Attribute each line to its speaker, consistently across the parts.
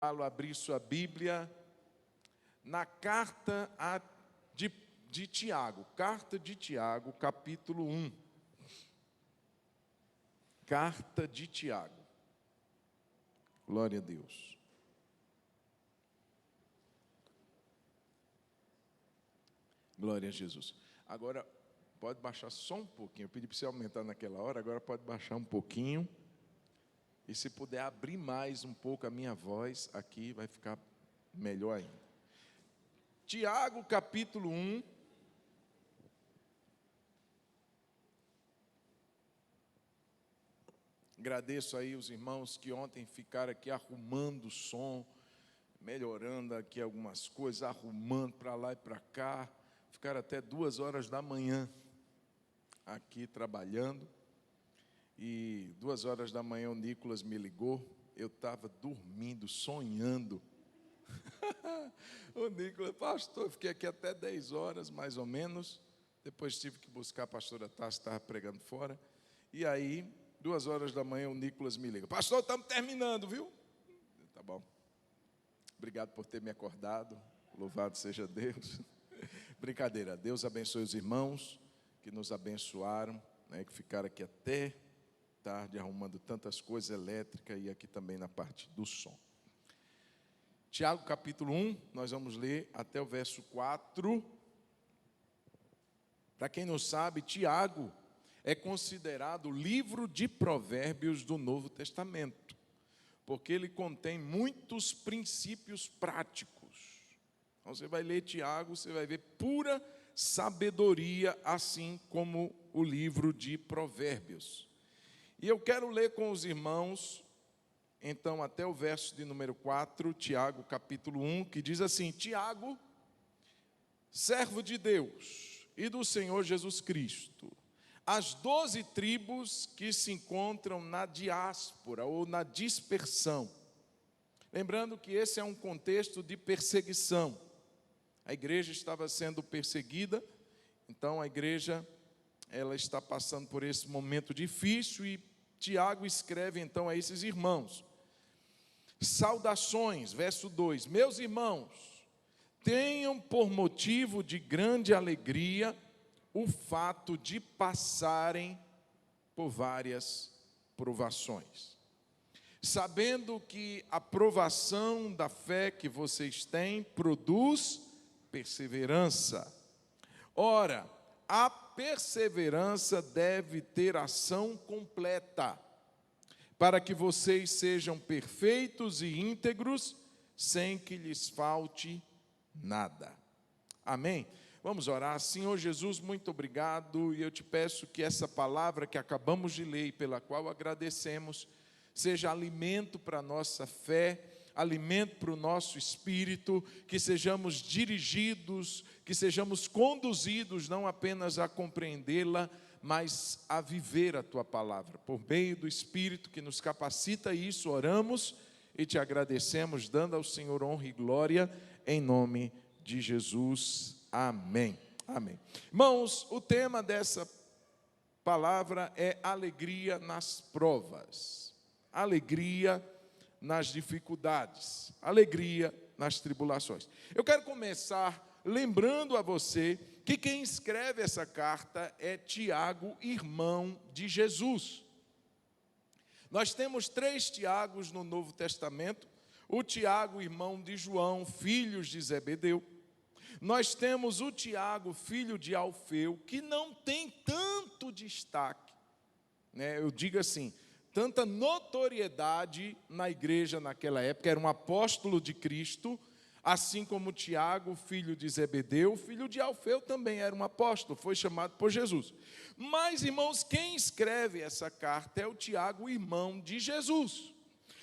Speaker 1: Abrir sua Bíblia na carta de Tiago, carta de Tiago, capítulo 1. Carta de Tiago. Glória a Deus. Glória a Jesus. Agora, pode baixar só um pouquinho. Eu pedi para você aumentar naquela hora, agora pode baixar um pouquinho. E se puder abrir mais um pouco a minha voz aqui, vai ficar melhor ainda. Tiago, capítulo 1. Agradeço aí os irmãos que ontem ficaram aqui arrumando o som, melhorando aqui algumas coisas, arrumando para lá e para cá. Ficaram até 2 horas da manhã aqui trabalhando. E 2 horas da manhã o Nicolas me ligou, eu estava dormindo, sonhando. O Nicolas, pastor, eu fiquei aqui até 10 horas, mais ou menos. Depois tive que buscar a pastora Tassi, estava pregando fora. E aí, 2 horas da manhã o Nicolas me liga, pastor, estamos terminando, viu? Tá bom. Obrigado por ter me acordado, louvado seja Deus. Brincadeira, Deus abençoe os irmãos que nos abençoaram, né, que ficaram aqui até tarde arrumando tantas coisas elétricas e aqui também na parte do som. Tiago capítulo 1, nós vamos ler até o verso 4. Para quem não sabe, Tiago é considerado o livro de provérbios do Novo Testamento, porque ele contém muitos princípios práticos. Então você vai ler Tiago, você vai ver pura sabedoria, assim como o livro de provérbios. E eu quero ler com os irmãos, então, até o verso de número 4, Tiago, capítulo 1, que diz assim: Tiago, servo de Deus e do Senhor Jesus Cristo, as 12 tribos que se encontram na diáspora ou na dispersão. Lembrando que esse é um contexto de perseguição. A igreja estava sendo perseguida, então a igreja ela está passando por esse momento difícil e Tiago escreve então a esses irmãos. Saudações, verso 2. Meus irmãos, tenham por motivo de grande alegria o fato de passarem por várias provações, sabendo que a provação da fé que vocês têm produz perseverança. Ora, a perseverança deve ter ação completa, para que vocês sejam perfeitos e íntegros, sem que lhes falte nada. Amém? Vamos orar. Senhor Jesus, muito obrigado, e eu te peço que essa palavra que acabamos de ler, e pela qual agradecemos, seja alimento para a nossa fé, alimento para o nosso espírito, que sejamos dirigidos, que sejamos conduzidos não apenas a compreendê-la, mas a viver a Tua palavra. Por meio do Espírito que nos capacita isso, oramos e te agradecemos, dando ao Senhor honra e glória, em nome de Jesus. Amém. Amém. Irmãos, o tema dessa palavra é alegria nas provas, alegria nas dificuldades, alegria nas tribulações. Eu quero começar lembrando a você que quem escreve essa carta é Tiago, irmão de Jesus. Nós temos 3 Tiagos no Novo Testamento: o Tiago, irmão de João, filhos de Zebedeu. Nós temos o Tiago, filho de Alfeu, que não tem tanto destaque, né? Eu digo assim, tanta notoriedade na igreja naquela época. Era um apóstolo de Cristo, assim como Tiago, filho de Zebedeu, filho de Alfeu, também era um apóstolo, foi chamado por Jesus. Mas, irmãos, quem escreve essa carta é o Tiago, irmão de Jesus.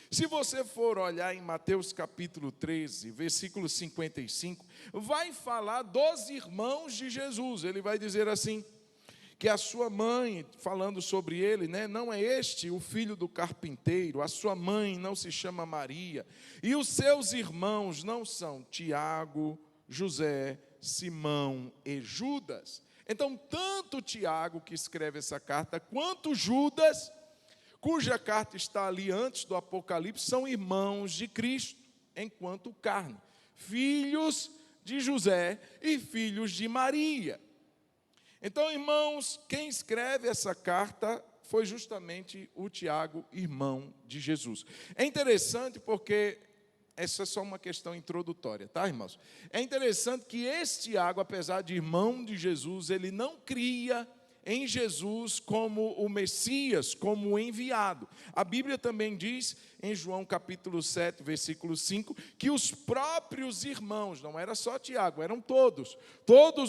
Speaker 1: Se você for olhar em Mateus capítulo 13, versículo 55, vai falar dos irmãos de Jesus. Ele vai dizer assim, que a sua mãe, falando sobre ele, né, não é este o filho do carpinteiro, a sua mãe não se chama Maria, e os seus irmãos não são Tiago, José, Simão e Judas. Então, tanto Tiago, que escreve essa carta, quanto Judas, cuja carta está ali antes do Apocalipse, são irmãos de Cristo. enquanto carne, filhos de José e filhos de Maria. Então, irmãos, quem escreve essa carta foi justamente o Tiago, irmão de Jesus. É interessante porque essa é só uma questão introdutória, tá, irmãos? É interessante que esse Tiago, apesar de irmão de Jesus, ele não cria em Jesus como o Messias, como o enviado. A Bíblia também diz, em João capítulo 7, versículo 5, que os próprios irmãos, não era só Tiago, eram todos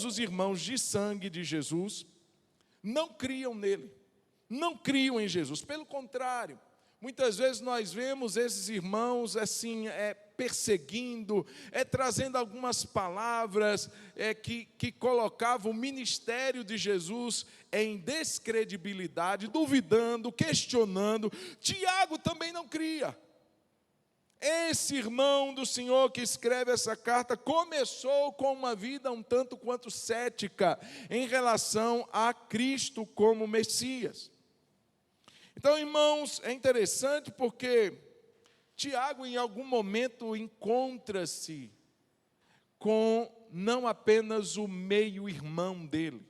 Speaker 1: os irmãos de sangue de Jesus, não criam nele, não criam em Jesus. Pelo contrário, muitas vezes nós vemos esses irmãos assim, perseguindo, trazendo algumas palavras que colocavam o ministério de Jesus em descredibilidade, duvidando, questionando. Tiago também não cria. Esse irmão do Senhor que escreve essa carta começou com uma vida um tanto quanto cética em relação a Cristo como Messias. Então, irmãos, é interessante porque Tiago, em algum momento, encontra-se com não apenas o meio-irmão dele,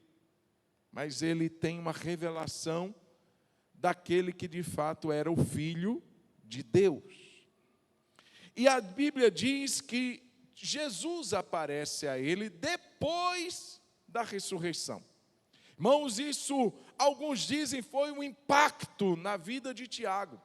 Speaker 1: mas ele tem uma revelação daquele que de fato era o Filho de Deus. E a Bíblia diz que Jesus aparece a ele depois da ressurreição. Irmãos, isso, alguns dizem, foi um impacto na vida de Tiago,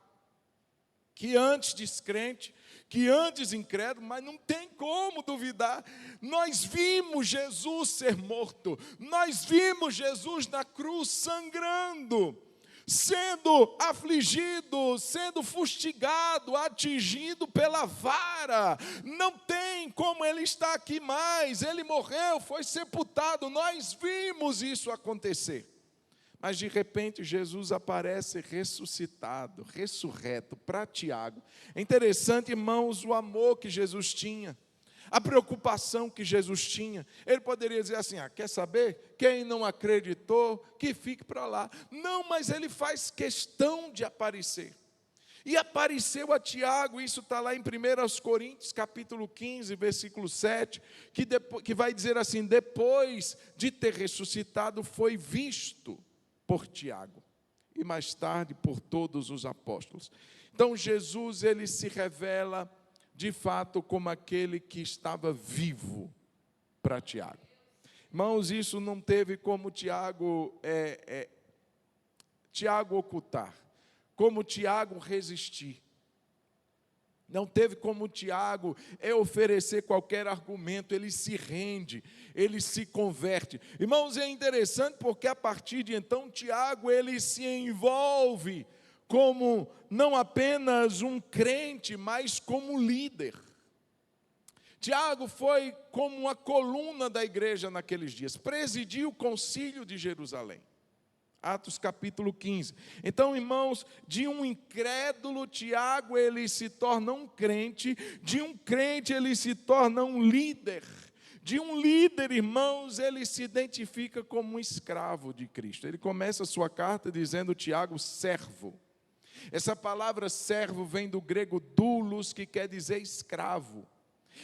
Speaker 1: que antes descrente, que antes incrédulo, mas não tem como duvidar. Nós vimos Jesus ser morto, nós vimos Jesus na cruz sangrando, sendo afligido, sendo fustigado, atingido pela vara. Não tem como ele estar aqui mais, ele morreu, foi sepultado, nós vimos isso acontecer. Mas de repente Jesus aparece ressuscitado, ressurreto para Tiago. É interessante, irmãos, o amor que Jesus tinha, a preocupação que Jesus tinha. Ele poderia dizer assim, quer saber? Quem não acreditou, que fique para lá. Não, mas ele faz questão de aparecer. E apareceu a Tiago, isso está lá em 1 Coríntios, capítulo 15, versículo 7, que vai dizer assim, depois de ter ressuscitado, foi visto por Tiago, e mais tarde por todos os apóstolos. Então Jesus, ele se revela de fato como aquele que estava vivo para Tiago. Irmãos, isso não teve como Tiago ocultar, como Tiago resistir. Não teve como Tiago oferecer qualquer argumento, ele se rende, ele se converte. Irmãos, é interessante porque a partir de então, Tiago, ele se envolve como não apenas um crente, mas como líder. Tiago foi como uma coluna da igreja naqueles dias, presidiu o concílio de Jerusalém. Atos capítulo 15. Então, irmãos, de um incrédulo, Tiago, ele se torna um crente, de um crente, ele se torna um líder. De um líder, irmãos, ele se identifica como um escravo de Cristo. Ele começa a sua carta dizendo, Tiago, servo. Essa palavra servo vem do grego doulos, que quer dizer escravo.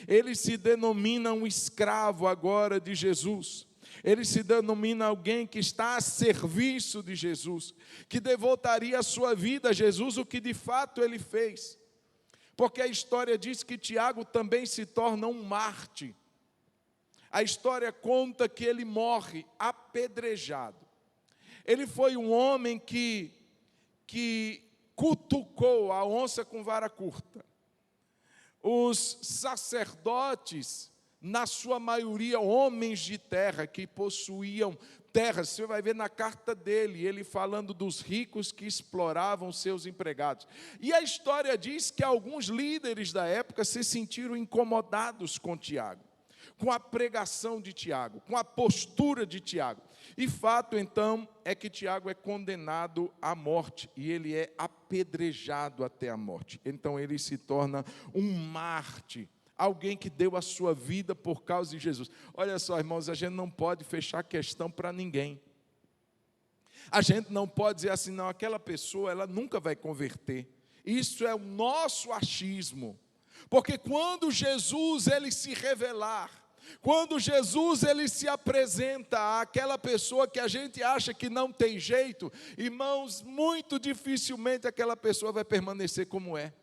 Speaker 1: Ele se denomina um escravo agora de Jesus. Ele se denomina alguém que está a serviço de Jesus, que devotaria a sua vida a Jesus, o que de fato ele fez. Porque a história diz que Tiago também se torna um mártir. A história conta que ele morre apedrejado. Ele foi um homem que cutucou a onça com vara curta. Os sacerdotes, na sua maioria, homens de terra, que possuíam terras. Você vai ver na carta dele, ele falando dos ricos que exploravam seus empregados. E a história diz que alguns líderes da época se sentiram incomodados com Tiago, com a pregação de Tiago, com a postura de Tiago. E fato, então, é que Tiago é condenado à morte, e ele é apedrejado até a morte. Então, ele se torna um mártir, alguém que deu a sua vida por causa de Jesus. Olha só, irmãos, a gente não pode fechar questão para ninguém. A gente não pode dizer assim, não, aquela pessoa, ela nunca vai converter. Isso é o nosso achismo. Porque quando Jesus ele se revelar, quando Jesus ele se apresenta àquela pessoa que a gente acha que não tem jeito, irmãos, muito dificilmente aquela pessoa vai permanecer como é.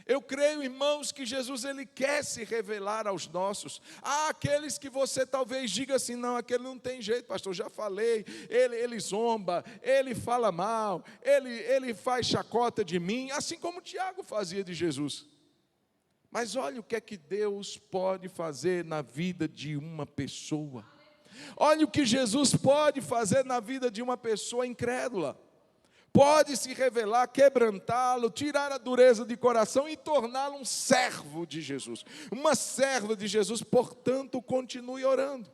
Speaker 1: Eu creio, irmãos, que Jesus ele quer se revelar aos nossos. Há aqueles que você talvez diga assim, não, aquele não tem jeito, pastor, já falei, ele zomba, ele fala mal, ele faz chacota de mim, assim como Tiago fazia de Jesus. Mas olha o que é que Deus pode fazer na vida de uma pessoa. Olha o que Jesus pode fazer na vida de uma pessoa incrédula. Pode se revelar, quebrantá-lo, tirar a dureza de coração e torná-lo um servo de Jesus, uma serva de Jesus. Portanto, continue orando,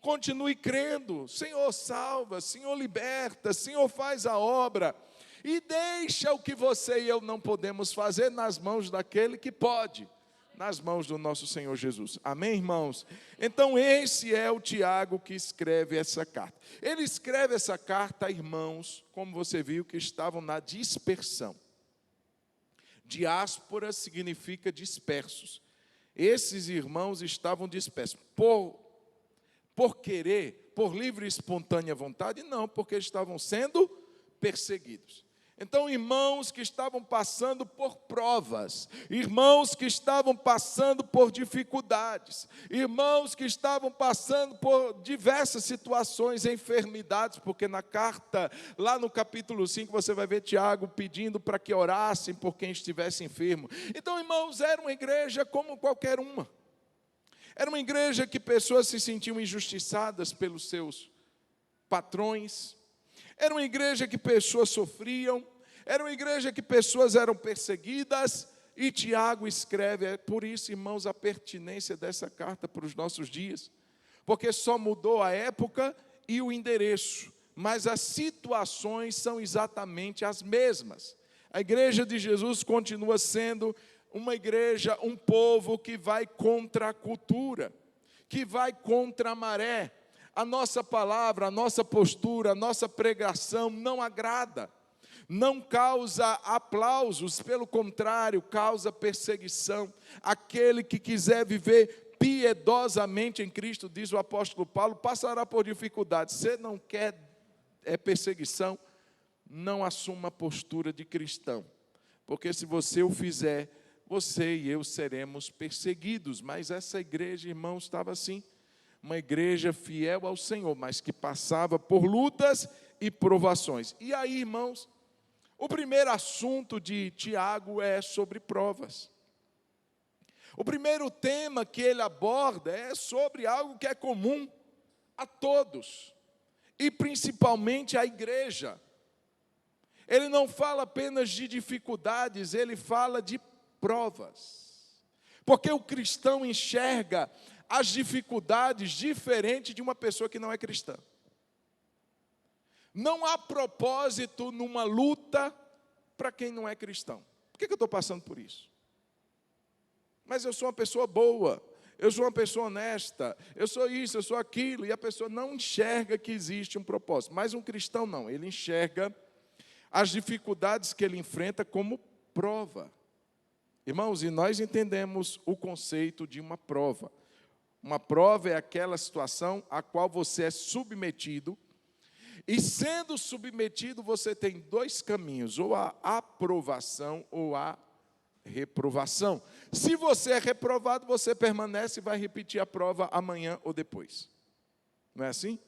Speaker 1: continue crendo. Senhor salva, Senhor liberta, Senhor faz a obra, e deixa o que você e eu não podemos fazer nas mãos daquele que pode, nas mãos do nosso Senhor Jesus. Amém, irmãos? Então esse é o Tiago que escreve essa carta. Ele escreve essa carta a irmãos, como você viu, que estavam na dispersão. Diáspora significa dispersos. Esses irmãos estavam dispersos. Por querer, por livre e espontânea vontade? Não, porque estavam sendo perseguidos. Então, irmãos que estavam passando por provas, irmãos que estavam passando por dificuldades, irmãos que estavam passando por diversas situações, enfermidades, porque na carta, lá no capítulo 5, você vai ver Tiago pedindo para que orassem por quem estivesse enfermo. Então, irmãos, era uma igreja como qualquer uma. Era uma igreja que pessoas se sentiam injustiçadas pelos seus patrões. Era uma igreja que pessoas sofriam, era uma igreja que pessoas eram perseguidas, e Tiago escreve, por isso, irmãos, a pertinência dessa carta para os nossos dias, porque só mudou a época e o endereço, mas as situações são exatamente as mesmas. A igreja de Jesus continua sendo uma igreja, um povo que vai contra a cultura, que vai contra a maré. A nossa palavra, a nossa postura, a nossa pregação não agrada, não causa aplausos, pelo contrário, causa perseguição. Aquele que quiser viver piedosamente em Cristo, diz o apóstolo Paulo, passará por dificuldades. Se não quer perseguição, não assuma a postura de cristão, porque se você o fizer, você e eu seremos perseguidos. Mas essa igreja, irmãos, estava assim, uma igreja fiel ao Senhor, mas que passava por lutas e provações. E aí, irmãos, o primeiro assunto de Tiago é sobre provas. O primeiro tema que ele aborda é sobre algo que é comum a todos, e principalmente à igreja. Ele não fala apenas de dificuldades, ele fala de provas. Porque o cristão enxerga as dificuldades diferente de uma pessoa que não é cristã. Não há propósito numa luta para quem não é cristão. Por que eu estou passando por isso? Mas eu sou uma pessoa boa, eu sou uma pessoa honesta, eu sou isso, eu sou aquilo, e a pessoa não enxerga que existe um propósito. Mas um cristão não, ele enxerga as dificuldades que ele enfrenta como prova. Irmãos, e nós entendemos o conceito de uma prova. Uma prova é aquela situação a qual você é submetido, e sendo submetido você tem dois caminhos, ou a aprovação ou a reprovação. Se você é reprovado, você permanece e vai repetir a prova amanhã ou depois. Não é assim?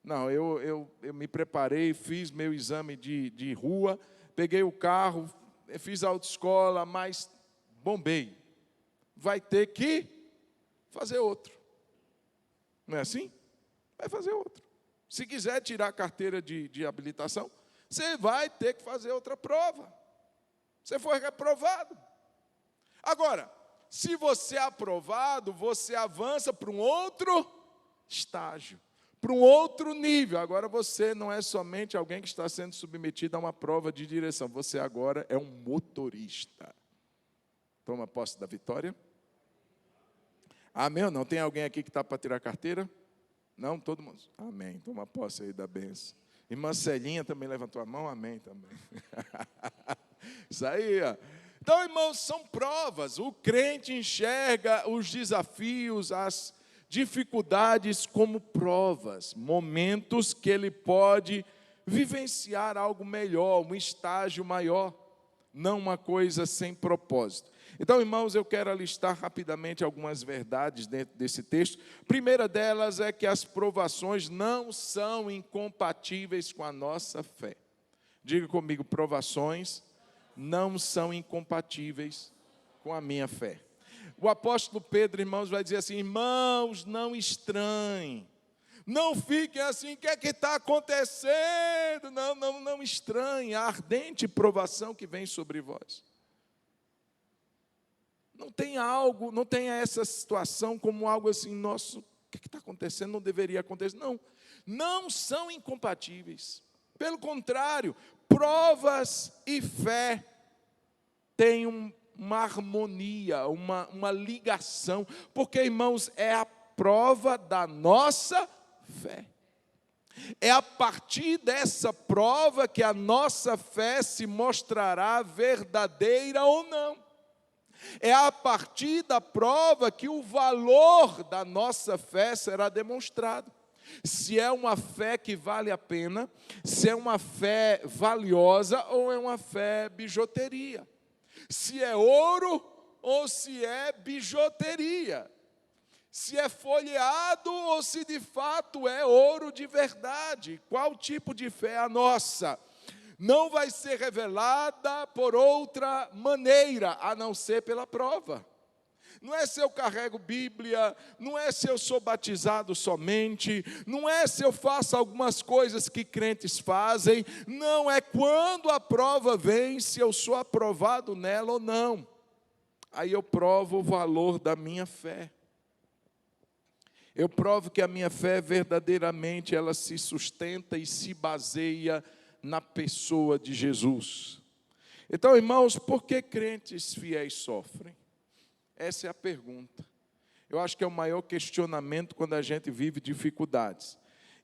Speaker 1: Não, eu me preparei, fiz meu exame de rua, peguei o carro, fiz a autoescola, mas bombei. Vai ter que fazer outro. Não é assim? Vai fazer outro. Se quiser tirar a carteira de habilitação, você vai ter que fazer outra prova. Você foi reprovado. Agora, se você é aprovado, você avança para um outro estágio, para um outro nível. Agora você não é somente alguém que está sendo submetido a uma prova de direção. Você agora é um motorista. Toma posse da vitória. Amém ou não? Tem alguém aqui que está para tirar a carteira? Não? Todo mundo? Amém. Toma posse aí da bênção. Irmã Celinha também levantou a mão? Amém também. Isso aí, ó. Então, irmãos, são provas. O crente enxerga os desafios, as dificuldades como provas, momentos que ele pode vivenciar algo melhor, um estágio maior, não uma coisa sem propósito. Então, irmãos, eu quero alistar rapidamente algumas verdades dentro desse texto. A primeira delas é que as provações não são incompatíveis com a nossa fé. Diga comigo, provações não são incompatíveis com a minha fé. O apóstolo Pedro, irmãos, vai dizer assim: irmãos, não estranhem, não fiquem assim, o que é que está acontecendo? Não estranhem a ardente provação que vem sobre vós. Não tenha essa situação como algo assim, nossa, o que está acontecendo? Não deveria acontecer. Não são incompatíveis. Pelo contrário, provas e fé têm uma harmonia, uma ligação, porque, irmãos, é a prova da nossa fé. É a partir dessa prova que a nossa fé se mostrará verdadeira ou não. É a partir da prova que o valor da nossa fé será demonstrado. Se é uma fé que vale a pena, se é uma fé valiosa ou é uma fé bijuteria. Se é ouro ou se é bijuteria. Se é folheado ou se de fato é ouro de verdade. Qual tipo de fé é a nossa? Não vai ser revelada por outra maneira, a não ser pela prova. Não é se eu carrego Bíblia, não é se eu sou batizado somente, não é se eu faço algumas coisas que crentes fazem, não, é quando a prova vem, se eu sou aprovado nela ou não. Aí eu provo o valor da minha fé. Eu provo que a minha fé verdadeiramente ela se sustenta e se baseia na pessoa de Jesus. Então, irmãos, por que crentes fiéis sofrem? Essa é a pergunta. Eu acho que é o maior questionamento quando a gente vive dificuldades.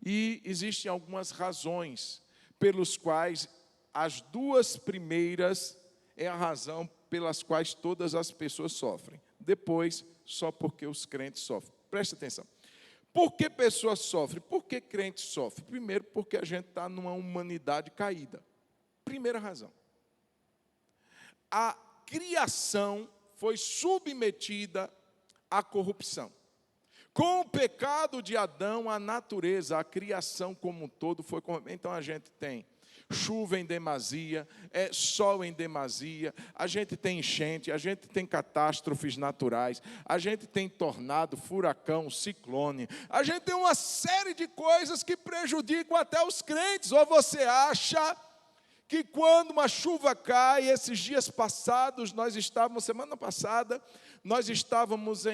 Speaker 1: E existem algumas razões pelas quais as duas primeiras é a razão pelas quais todas as pessoas sofrem. Depois, só porque os crentes sofrem. Preste atenção. Por que pessoas sofrem? Por que crentes sofrem? Primeiro, porque a gente está numa humanidade caída. Primeira razão. A criação foi submetida à corrupção. Com o pecado de Adão, a natureza, a criação como um todo foi corrompida. Então a gente tem chuva em demasia, sol em demasia, a gente tem enchente, a gente tem catástrofes naturais, a gente tem tornado, furacão, ciclone, a gente tem uma série de coisas que prejudicam até os crentes. Ou você acha que quando uma chuva cai, esses dias passados, semana passada, nós estávamos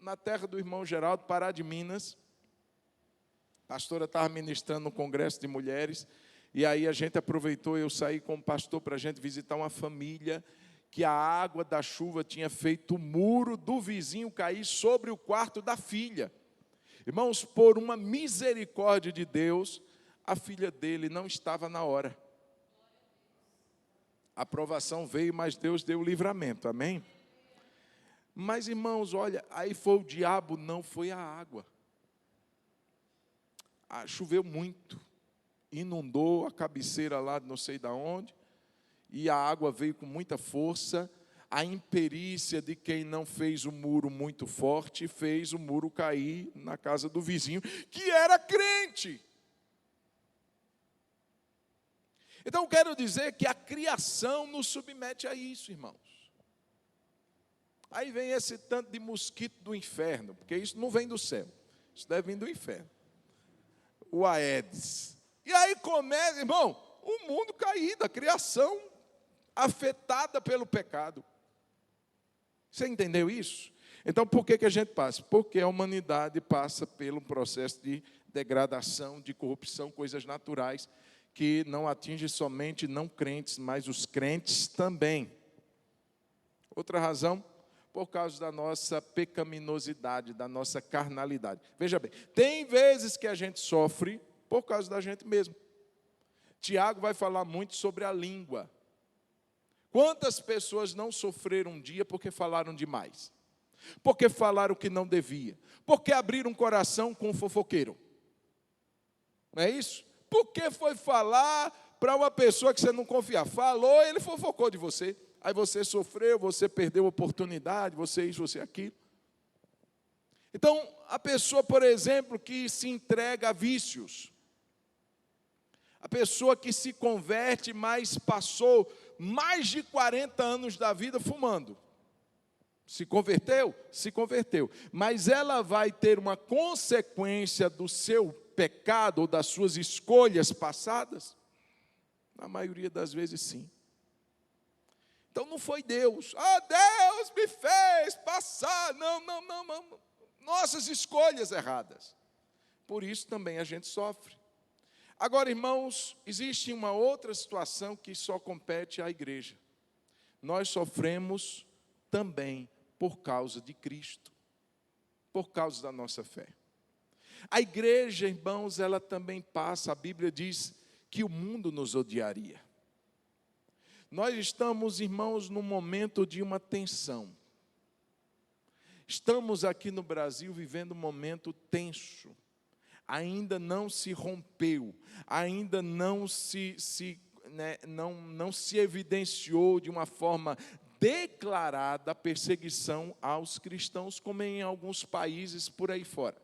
Speaker 1: na terra do irmão Geraldo, Pará de Minas, a pastora estava ministrando no congresso de mulheres, e aí a gente aproveitou, eu saí com o pastor para a gente visitar uma família, que a água da chuva tinha feito o muro do vizinho cair sobre o quarto da filha. Irmãos, por uma misericórdia de Deus, a filha dele não estava na hora. A aprovação veio, mas Deus deu o livramento, amém? Mas, irmãos, olha, aí foi o diabo, não foi a água. Choveu muito, inundou a cabeceira lá, não sei de onde, e a água veio com muita força. A imperícia de quem não fez o muro muito forte, fez o muro cair na casa do vizinho, que era crente. Então, quero dizer que a criação nos submete a isso, irmãos. Aí vem esse tanto de mosquito do inferno, porque isso não vem do céu, isso deve vir do inferno. O Aedes. E aí começa, irmão, o mundo caído, a criação afetada pelo pecado. Você entendeu isso? Então, por que a gente passa? Porque a humanidade passa pelo processo de degradação, de corrupção, coisas naturais, que não atinge somente não crentes, mas os crentes também. Outra razão, por causa da nossa pecaminosidade, da nossa carnalidade. Veja bem, tem vezes que a gente sofre por causa da gente mesmo. Tiago vai falar muito sobre a língua. Quantas pessoas não sofreram um dia porque falaram demais? Porque falaram o que não devia? Porque abriram o coração com um fofoqueiro? Não é isso? Porque foi falar para uma pessoa que você não confia? Falou, ele fofocou de você. Aí você sofreu, você perdeu a oportunidade, você isso, você aquilo. Então, a pessoa, por exemplo, que se entrega a vícios, a pessoa que se converte, mas passou mais de 40 anos da vida fumando. Se converteu? Se converteu. Mas ela vai ter uma consequência do seu pecado ou das suas escolhas passadas? Na maioria das vezes, sim. Então não foi Deus. Deus me fez passar. Não. Nossas escolhas erradas. Por isso também a gente sofre. Agora, irmãos, existe uma outra situação que só compete à igreja. Nós sofremos também por causa de Cristo, por causa da nossa fé. A igreja, irmãos, ela também passa, a Bíblia diz que o mundo nos odiaria. Nós estamos, irmãos, num momento de uma tensão. Estamos aqui no Brasil vivendo um momento tenso. Ainda não se rompeu, ainda não se evidenciou de uma forma declarada a perseguição aos cristãos, como em alguns países por aí fora,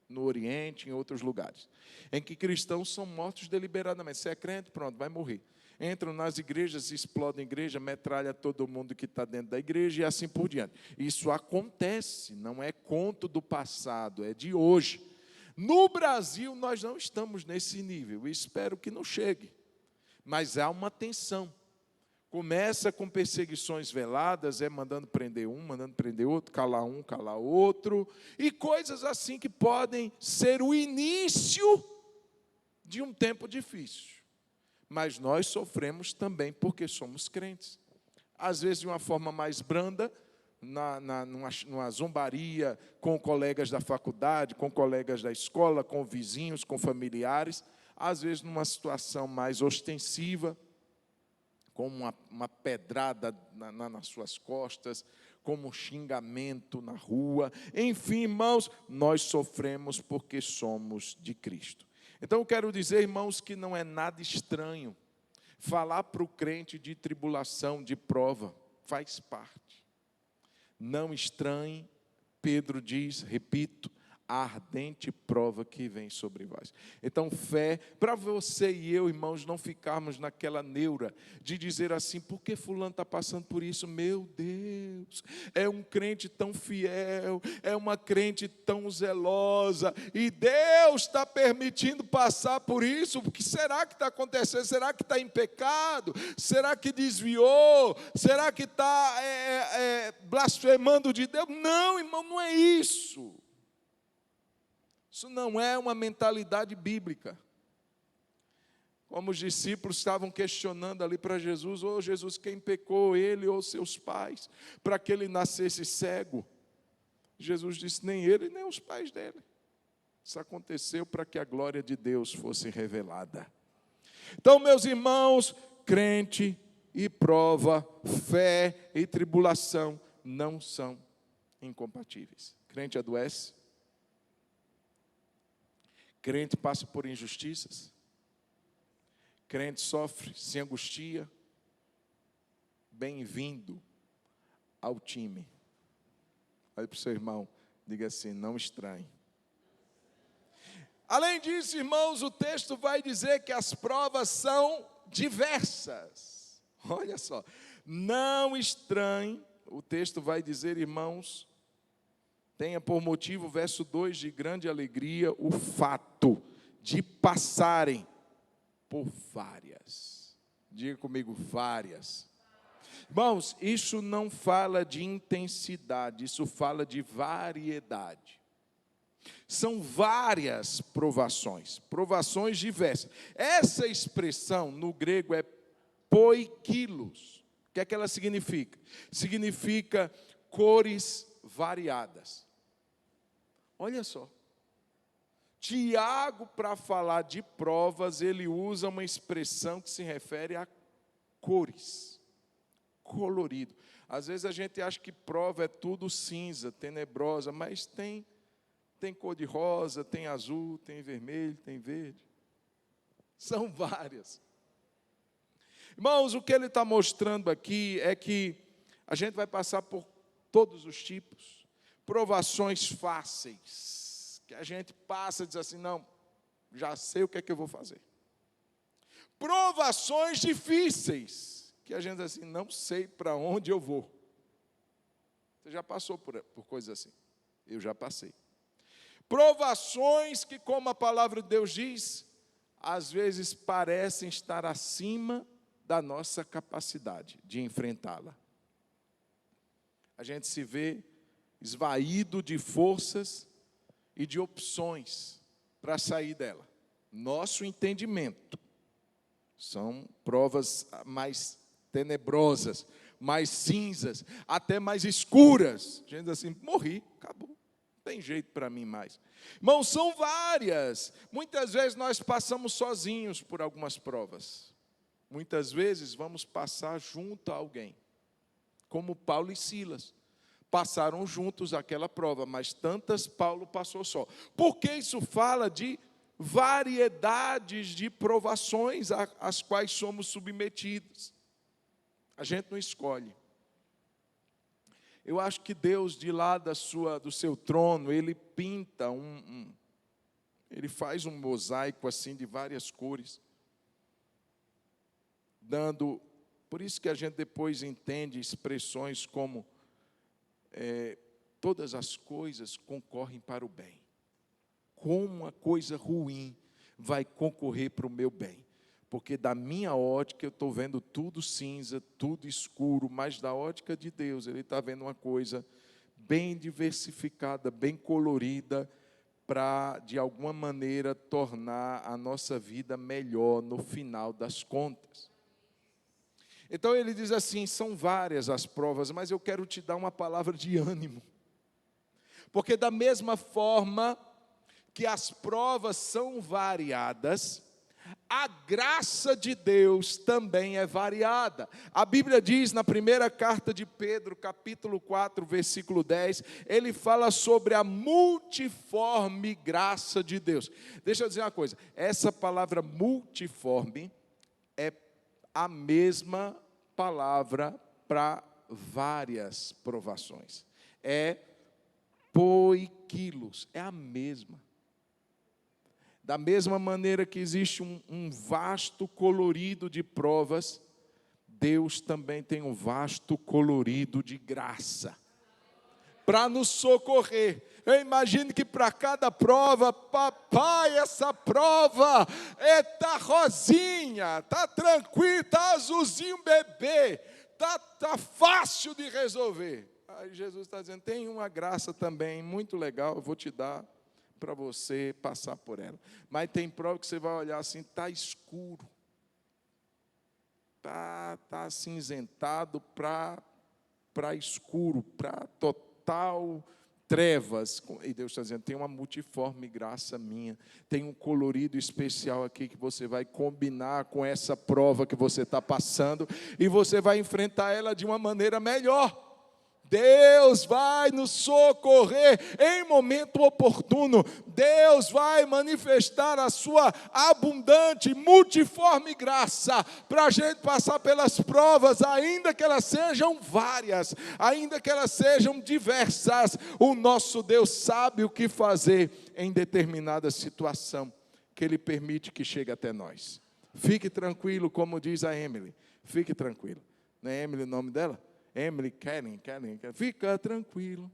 Speaker 1: no Oriente, em outros lugares, em que cristãos são mortos deliberadamente. Se é crente, pronto, vai morrer. Entram nas igrejas, explodem a igreja, metralha todo mundo que está dentro da igreja e assim por diante. Isso acontece, não é conto do passado, é de hoje. No Brasil, nós não estamos nesse nível, e espero que não chegue. Mas há uma tensão. Começa com perseguições veladas, mandando prender um, mandando prender outro, calar um, calar outro, e coisas assim que podem ser o início de um tempo difícil. Mas nós sofremos também porque somos crentes. Às vezes de uma forma mais branda, numa zombaria com colegas da faculdade, com colegas da escola, com vizinhos, com familiares, às vezes numa situação mais ostensiva, com uma pedrada nas suas costas, como um xingamento na rua. Enfim, irmãos, nós sofremos porque somos de Cristo. Então, eu quero dizer, irmãos, que não é nada estranho falar para o crente de tribulação, de prova, faz parte. Não estranhe, Pedro diz, repito, a ardente prova que vem sobre vós. Então, fé, para você e eu, irmãos, não ficarmos naquela neura de dizer assim, por que fulano está passando por isso? Meu Deus, é um crente tão fiel, é uma crente tão zelosa, e Deus está permitindo passar por isso. O que será que está acontecendo? Será que está em pecado? Será que desviou? Será que está blasfemando de Deus? Não, irmão, não é isso. Isso não é uma mentalidade bíblica. Como os discípulos estavam questionando ali para Jesus, Jesus, quem pecou, ele ou seus pais, para que ele nascesse cego? Jesus disse, nem ele, nem os pais dele. Isso aconteceu para que a glória de Deus fosse revelada. Então, meus irmãos, crente e prova, fé e tribulação não são incompatíveis. Crente adoece. Crente passa por injustiças, crente sofre, se angustia. Bem-vindo ao time. Olha para o seu irmão, diga assim, não estranhe. Além disso, irmãos, o texto vai dizer que as provas são diversas. Olha só, não estranhe, o texto vai dizer, irmãos, tenha por motivo, verso 2, de grande alegria, o fato de passarem por várias. Diga comigo, várias. Irmãos, isso não fala de intensidade, isso fala de variedade. São várias provações, provações diversas. Essa expressão no grego é poikilos. O que é que ela significa? Significa cores variadas. Olha só. Tiago, para falar de provas, ele usa uma expressão que se refere a cores. colorido. Às vezes a gente acha que prova é tudo cinza, tenebrosa, mas tem cor de rosa, tem azul, tem vermelho, tem verde. São várias. Irmãos, o que ele está mostrando aqui é que a gente vai passar por todos os tipos, provações fáceis, que a gente passa e diz assim, não, já sei o que é que eu vou fazer. Provações difíceis, que a gente diz assim, não sei para onde eu vou. Você já passou por coisas assim? Eu já passei. Provações que, como a palavra de Deus diz, às vezes parecem estar acima da nossa capacidade de enfrentá-la. A gente se vê esvaído de forças e de opções para sair dela. Nosso entendimento são provas mais tenebrosas, mais cinzas, até mais escuras. A gente diz assim, morri, acabou, não tem jeito para mim mais. Irmãos, são várias. Muitas vezes nós passamos sozinhos por algumas provas. Muitas vezes vamos passar junto a alguém, como Paulo e Silas. Passaram juntos aquela prova, mas tantas Paulo passou só. Porque isso fala de variedades de provações às quais somos submetidos. A gente não escolhe. Eu acho que Deus, de lá do seu trono, Ele pinta Ele faz um mosaico assim de várias cores, por isso que a gente depois entende expressões como todas as coisas concorrem para o bem. Como uma coisa ruim vai concorrer para o meu bem? Porque da minha ótica eu estou vendo tudo cinza, tudo escuro, mas da ótica de Deus Ele está vendo uma coisa bem diversificada, bem colorida, para de alguma maneira tornar a nossa vida melhor no final das contas. Então ele diz assim, são várias as provas, mas eu quero te dar uma palavra de ânimo. Porque da mesma forma que as provas são variadas, a graça de Deus também é variada. A Bíblia diz na primeira carta de Pedro, capítulo 4, versículo 10, ele fala sobre a multiforme graça de Deus. Deixa eu dizer uma coisa, essa palavra multiforme é a mesma palavra para várias provações. É poikilos, é a mesma. Da mesma maneira que existe um vasto colorido de provas, Deus também tem um vasto colorido de graça para nos socorrer. Eu imagino que para cada prova, papai, essa prova tá rosinha, tá tranquilo, tá azulzinho bebê, tá fácil de resolver. Aí Jesus está dizendo, tem uma graça também muito legal, eu vou te dar para você passar por ela. Mas tem prova que você vai olhar assim, está escuro, está acinzentado para escuro, para total trevas. E Deus está dizendo, tem uma multiforme graça minha, tem um colorido especial aqui que você vai combinar com essa prova que você está passando, e você vai enfrentar ela de uma maneira melhor. Deus vai nos socorrer em momento oportuno. Deus vai manifestar a sua abundante, multiforme graça para a gente passar pelas provas, ainda que elas sejam várias, ainda que elas sejam diversas. O nosso Deus sabe o que fazer em determinada situação que Ele permite que chegue até nós. Fique tranquilo, como diz a Emily. Fique tranquilo. Não é Emily o nome dela? Emily, Karen, fica tranquilo.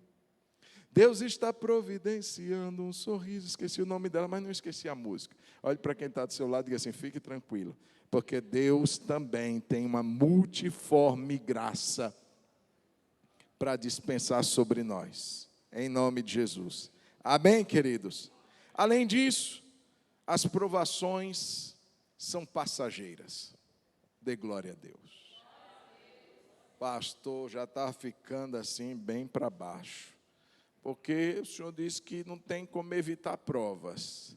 Speaker 1: Deus está providenciando um sorriso. Esqueci o nome dela, mas não esqueci a música. Olhe para quem está do seu lado e diga assim, fique tranquilo. Porque Deus também tem uma multiforme graça para dispensar sobre nós. Em nome de Jesus. Amém, queridos? Além disso, as provações são passageiras. Dê glória a Deus. Pastor, já está ficando assim bem para baixo, porque o Senhor disse que não tem como evitar provas,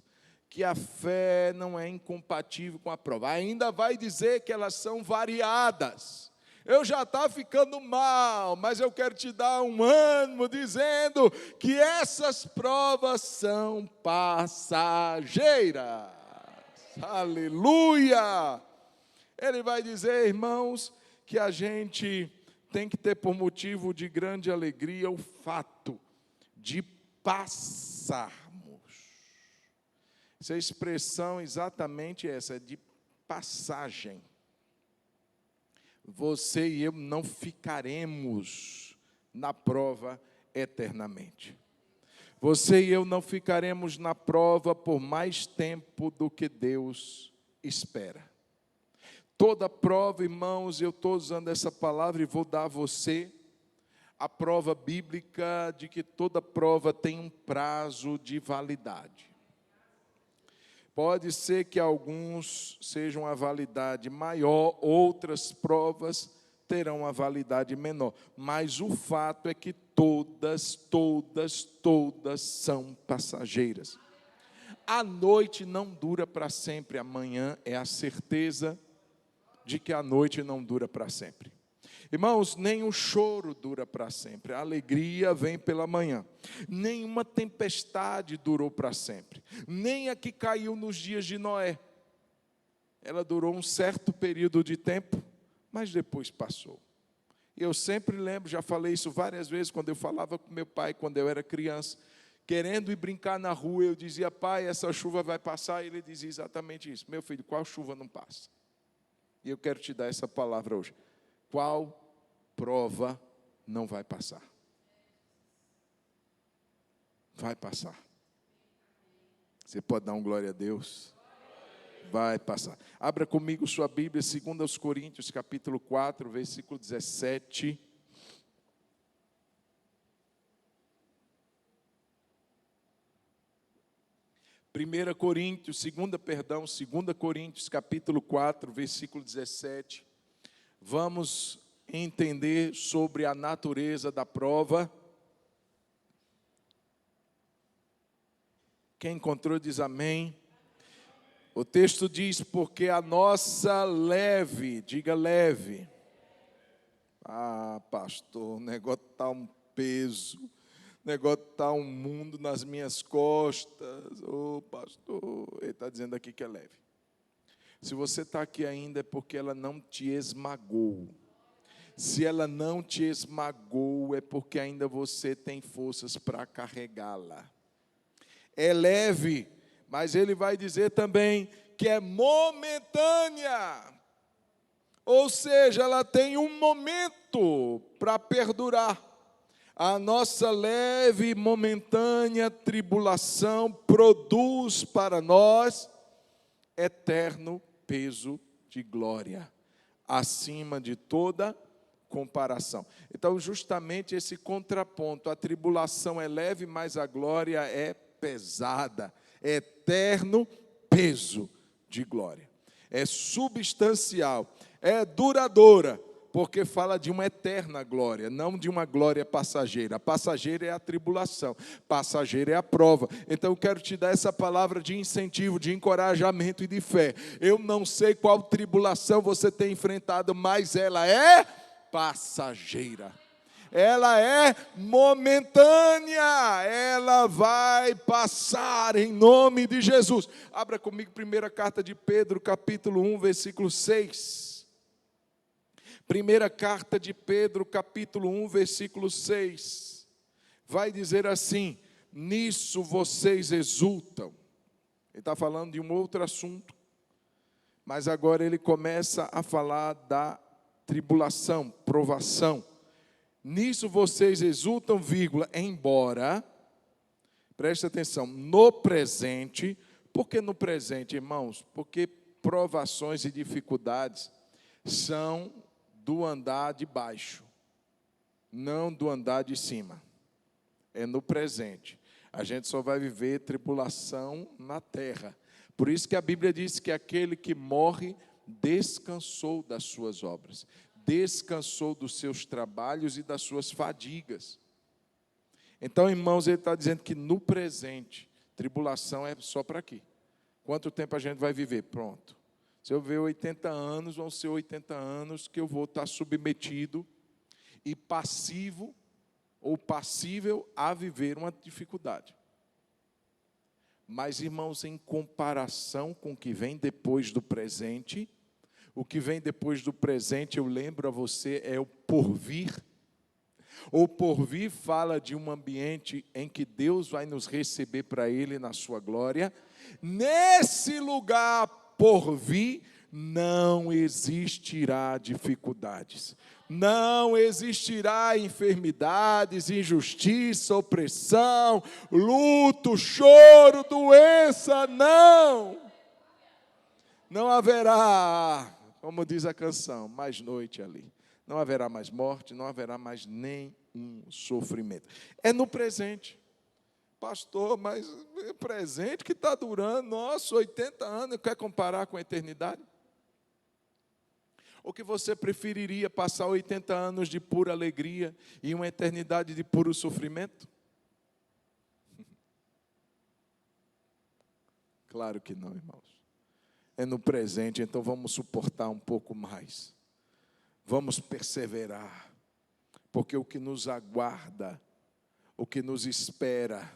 Speaker 1: que a fé não é incompatível com a prova, ainda vai dizer que elas são variadas, eu já estava ficando mal, mas eu quero te dar um ânimo dizendo que essas provas são passageiras. Aleluia! Ele vai dizer, irmãos, que a gente tem que ter por motivo de grande alegria o fato de passarmos. Essa expressão exatamente essa, é de passagem. Você e eu não ficaremos na prova eternamente. Você e eu não ficaremos na prova por mais tempo do que Deus espera. Toda prova, irmãos, eu estou usando essa palavra e vou dar a você a prova bíblica de que toda prova tem um prazo de validade. Pode ser que alguns sejam a validade maior, outras provas terão a validade menor. Mas o fato é que todas são passageiras. A noite não dura para sempre, amanhã é a certeza de que a noite não dura para sempre. Irmãos, nem o choro dura para sempre, a alegria vem pela manhã. Nenhuma tempestade durou para sempre, nem a que caiu nos dias de Noé. Ela durou um certo período de tempo, mas depois passou. Eu sempre lembro, já falei isso várias vezes, quando eu falava com meu pai, quando eu era criança, querendo ir brincar na rua, eu dizia, pai, essa chuva vai passar, e ele dizia exatamente isso, meu filho, qual chuva não passa? E eu quero te dar essa palavra hoje, qual prova não vai passar? Vai passar. Você pode dar um glória a Deus? Vai passar. Abra comigo sua Bíblia, 2 Coríntios, capítulo 4, versículo 17. Primeira Coríntios, 2 Coríntios, capítulo 4, versículo 17. Vamos entender sobre a natureza da prova. Quem encontrou diz amém. O texto diz, porque a nossa leve, diga leve. Ah, pastor, o negócio está um peso, o negócio está um mundo nas minhas costas. Ô, pastor, ele está dizendo aqui que é leve. Se você está aqui ainda é porque ela não te esmagou. Se ela não te esmagou, é porque ainda você tem forças para carregá-la. É leve, mas ele vai dizer também que é momentânea. Ou seja, ela tem um momento para perdurar. A nossa leve e momentânea tribulação produz para nós eterno peso de glória, acima de toda comparação. Então, justamente esse contraponto, a tribulação é leve, mas a glória é pesada, eterno peso de glória. É substancial, é duradoura, porque fala de uma eterna glória, não de uma glória passageira. A passageira é a tribulação, passageira é a prova. Então eu quero te dar essa palavra de incentivo, de encorajamento e de fé. Eu não sei qual tribulação você tem enfrentado, mas ela é passageira. Ela é momentânea, ela vai passar em nome de Jesus. Abra comigo primeira carta de Pedro, capítulo 1, versículo 6. Primeira carta de Pedro, capítulo 1, versículo 6. Vai dizer assim, nisso vocês exultam. Ele está falando de um outro assunto, mas agora ele começa a falar da tribulação, provação. Nisso vocês exultam, vírgula, embora, preste atenção, no presente. Por que no presente, irmãos? Porque provações e dificuldades são do andar de baixo, não do andar de cima. É no presente. A gente só vai viver tribulação na terra. Por isso que a Bíblia diz que aquele que morre descansou das suas obras, descansou dos seus trabalhos e das suas fadigas. Então, irmãos, ele está dizendo que no presente, tribulação é só para aqui. Quanto tempo a gente vai viver? Pronto. Se eu ver 80 anos, vão ser 80 anos que eu vou estar submetido e passivo ou passível a viver uma dificuldade. Mas, irmãos, em comparação com o que vem depois do presente, o que vem depois do presente, eu lembro a você, é o porvir. O porvir fala de um ambiente em que Deus vai nos receber para Ele na sua glória. Nesse lugar porvir, não existirá dificuldades. Não existirá enfermidades, injustiça, opressão, luto, choro, doença, não. Não haverá, como diz a canção, mais noite ali. Não haverá mais morte, não haverá mais nenhum sofrimento. É no presente. Pastor, mas é presente que está durando, nossa, 80 anos, quer comparar com a eternidade? Ou que você preferiria passar 80 anos de pura alegria e uma eternidade de puro sofrimento? Claro que não, irmãos. É no presente, então vamos suportar um pouco mais. Vamos perseverar, porque o que nos aguarda, o que nos espera,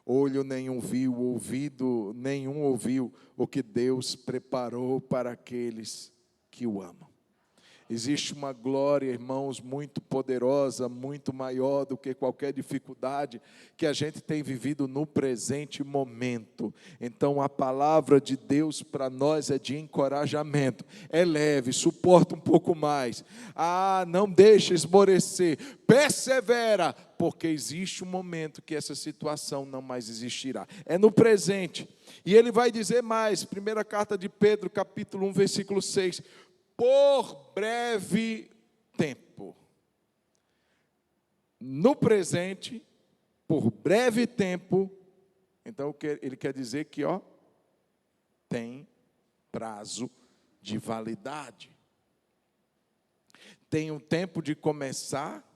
Speaker 1: olho nenhum viu, ouvido nenhum ouviu, o que Deus preparou para aqueles que o amam. Existe uma glória, irmãos, muito poderosa, muito maior do que qualquer dificuldade que a gente tem vivido no presente momento. Então, a palavra de Deus para nós é de encorajamento. É leve, suporta um pouco mais. Não deixa esmorecer, persevera, porque existe um momento que essa situação não mais existirá. É no presente. E ele vai dizer mais, primeira carta de Pedro, capítulo 1, versículo 6. Por breve tempo. No presente, por breve tempo, então ele quer dizer que, tem prazo de validade. Tem um tempo de começar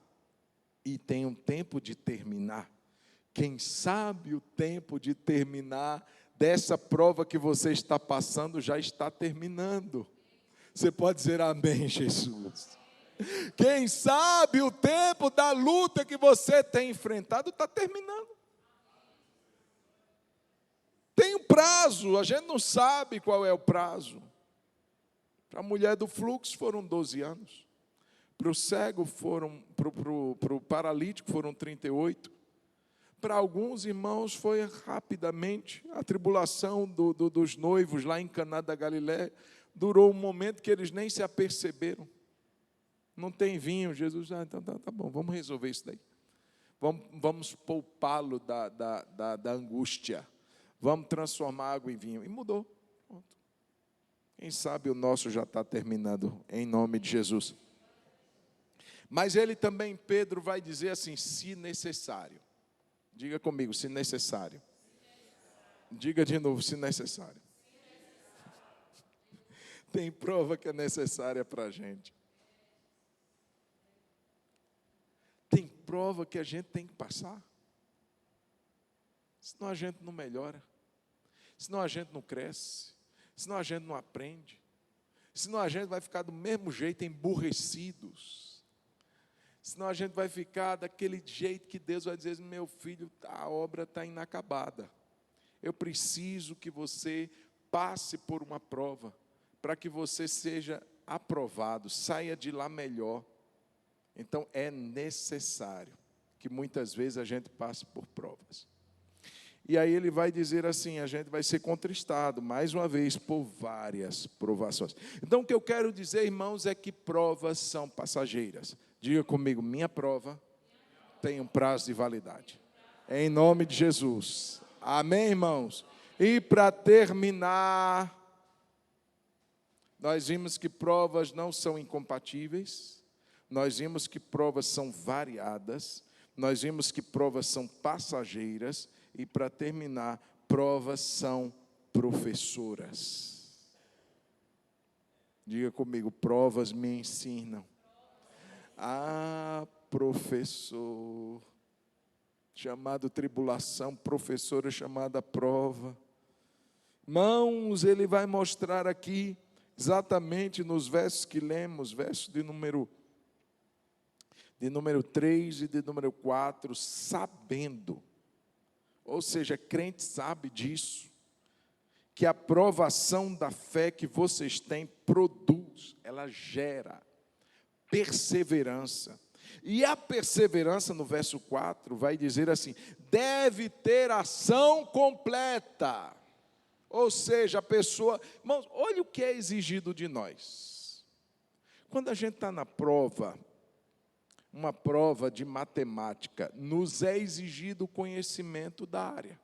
Speaker 1: e tem um tempo de terminar. Quem sabe o tempo de terminar dessa prova que você está passando já está terminando. Você pode dizer amém, Jesus. Quem sabe o tempo da luta que você tem enfrentado está terminando. Tem um prazo, a gente não sabe qual é o prazo. Para a mulher do fluxo foram 12 anos. Para o cego para o paralítico foram 38. Para alguns irmãos foi rapidamente. A tribulação dos noivos lá em Caná da Galiléia durou um momento que eles nem se aperceberam. Não tem vinho, Jesus, então tá bom, vamos resolver isso daí. Vamos poupá-lo da angústia. Vamos transformar água em vinho. E mudou. Pronto. Quem sabe o nosso já está terminando, em nome de Jesus. Mas ele também, Pedro, vai dizer assim, se necessário. Diga comigo, se necessário. Diga de novo, se necessário. Tem prova que é necessária para a gente. Tem prova que a gente tem que passar. Senão a gente não melhora. Senão a gente não cresce. Senão a gente não aprende. Senão a gente vai ficar do mesmo jeito, emburrecidos. Senão a gente vai ficar daquele jeito que Deus vai dizer, meu filho, a obra está inacabada. Eu preciso que você passe por uma prova, para que você seja aprovado, saia de lá melhor. Então, é necessário que muitas vezes a gente passe por provas. E aí ele vai dizer assim, a gente vai ser contristado, mais uma vez, por várias provações. Então, o que eu quero dizer, irmãos, é que provas são passageiras. Diga comigo, minha prova tem um prazo de validade. Em nome de Jesus. Amém, irmãos? E para terminar, nós vimos que provas não são incompatíveis, nós vimos que provas são variadas, nós vimos que provas são passageiras, e para terminar, provas são professoras. Diga comigo, provas me ensinam. Professor, chamado tribulação, professora chamada prova. Irmãos, ele vai mostrar aqui exatamente nos versos que lemos, versos de número 3 e de número 4, sabendo, ou seja, crente sabe disso, que a provação da fé que vocês têm produz, ela gera perseverança. E a perseverança, no verso 4, vai dizer assim: deve ter ação completa. Ou seja, a pessoa... Irmãos, olha o que é exigido de nós. Quando a gente está na prova, uma prova de matemática, nos é exigido o conhecimento da área.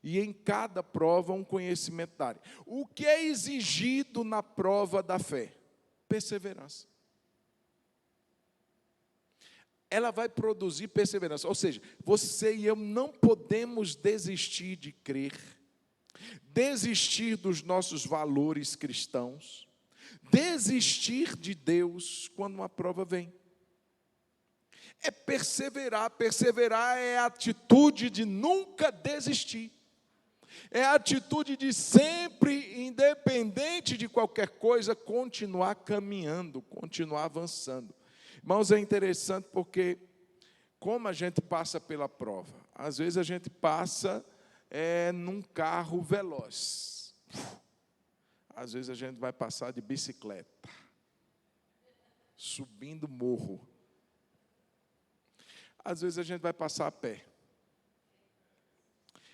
Speaker 1: E em cada prova, um conhecimento da área. O que é exigido na prova da fé? Perseverança. Ela vai produzir perseverança. Ou seja, você e eu não podemos desistir de crer, desistir dos nossos valores cristãos, desistir de Deus quando uma prova vem. É perseverar. Perseverar é a atitude de nunca desistir. É a atitude de sempre, independente de qualquer coisa, continuar caminhando, continuar avançando. Irmãos, é interessante porque, como a gente passa pela prova, às vezes a gente passa num carro veloz. Às vezes a gente vai passar de bicicleta, subindo morro. Às vezes a gente vai passar a pé.